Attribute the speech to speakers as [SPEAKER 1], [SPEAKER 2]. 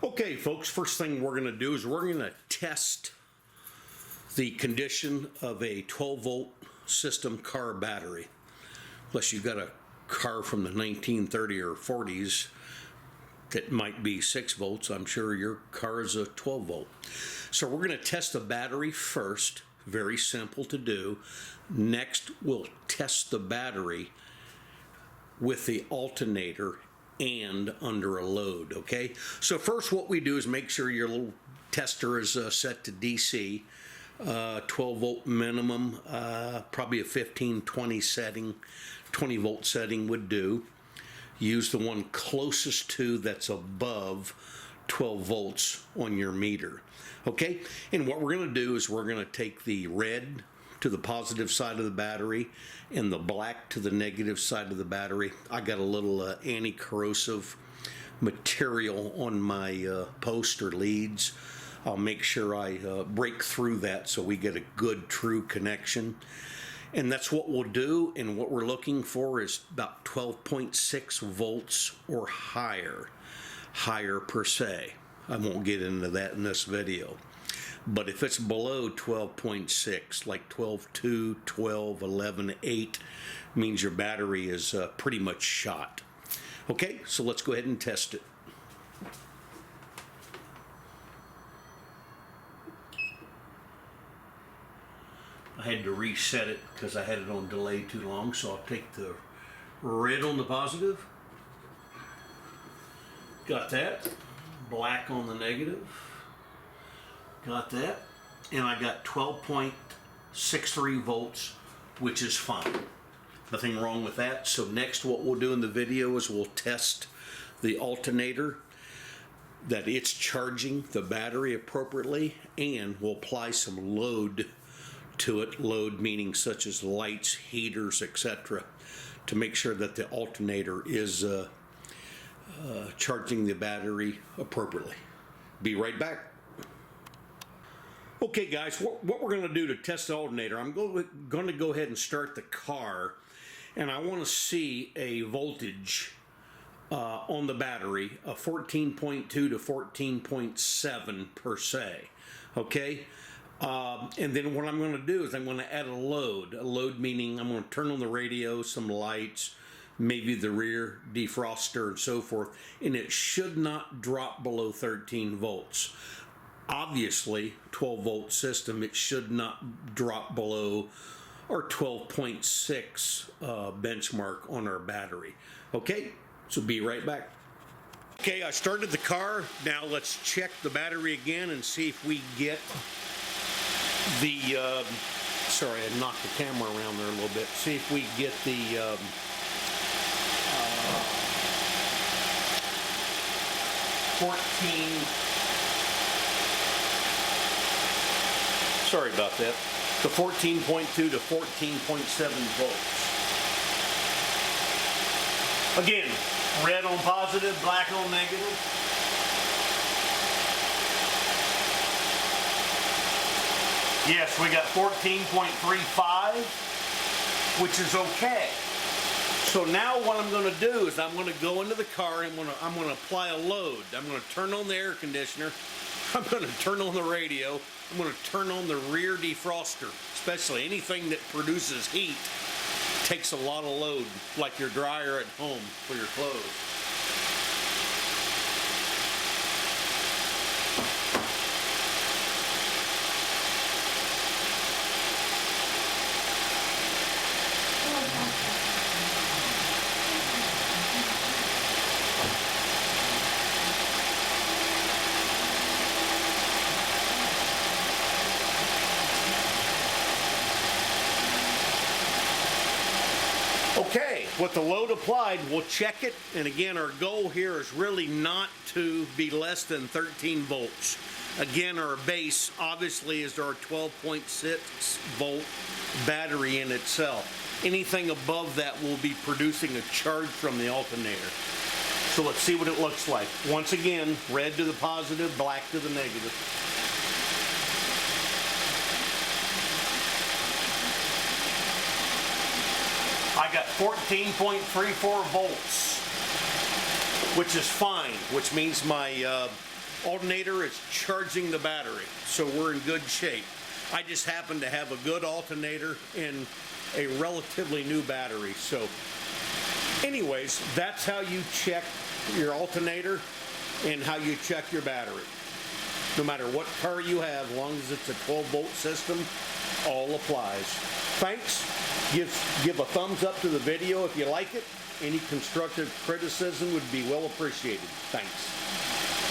[SPEAKER 1] Okay, folks, first thing we're going to do is we're going to test the condition of a 12-volt system car battery. Unless you've got a car from the 1930s or 40s that might be 6 volts, I'm sure your car is a 12 volt. So we're going to test the battery first, very simple to do. Next, we'll test the battery with the alternator and under a load, okay? So first what we do is make sure your little tester is set to DC, 12 volt minimum, probably a 15-20 setting, 20 volt setting would do. Use the one closest to that's above 12 volts on your meter, okay? And what we're gonna do is we're gonna take the red to the positive side of the battery and the black to the negative side of the battery. I got a little anti-corrosive material on my post or leads. I'll make sure I break through that so we get a good true connection. And that's what we'll do, and what we're looking for is about 12.6 volts or higher per se. I won't get into that in this video. But if it's below 12.6, like 12.2, 12, 11.8, means your battery is pretty much shot. Okay, so let's go ahead and test it. I had to reset it because I had it on delay too long, so I'll take the red on the positive. Got that. Black on the negative. Got that. And I got 12.63 volts, which is fine. Nothing wrong with that. So next what we'll do in the video is we'll test the alternator, that it's charging the battery appropriately, and we'll apply some load to it. Load meaning such as lights, heaters, etc., to make sure that the alternator is charging the battery appropriately. Be right back. Okay guys, what we're going to do to test the alternator, I'm going to go ahead and start the car, and I want to see a voltage on the battery of 14.2 to 14.7 per se, okay? And then what I'm going to do is I'm going to add a load meaning I'm going to turn on the radio, some lights, maybe the rear defroster and so forth, and it should not drop below 13 volts. Obviously, 12 volt system, it should not drop below our 12.6 benchmark on our battery. Okay, so be right back. Okay, I started the car. Now let's check the battery again and see if we get the, sorry, I knocked the camera around there a little bit. See if we get the 14, sorry about that, the 14.2 to 14.7 volts. Again, red on positive, black on negative. Yes, we got 14.35, which is okay. So now what I'm going to do is I'm going to go into the car and I'm going to apply a load. I'm going to turn on the air conditioner. I'm going to turn on the radio. I'm going to turn on the rear defroster. Especially anything that produces heat takes a lot of load, like your dryer at home for your clothes. Okay, with the load applied, we'll check it. And again, our goal here is really not to be less than 13 volts. Again, our base obviously is our 12.6 volt battery in itself. Anything above that will be producing a charge from the alternator. So let's see what it looks like. Once again, red to the positive, black to the negative. I got 14.34 volts, which is fine, which means my alternator is charging the battery, so we're in good shape. I just happen to have a good alternator and a relatively new battery. So anyways, that's how you check your alternator and how you check your battery. No matter what car you have, as long as it's a 12-volt system, all applies. Thanks. Give a thumbs up to the video if you like it. Any constructive criticism would be well appreciated. Thanks.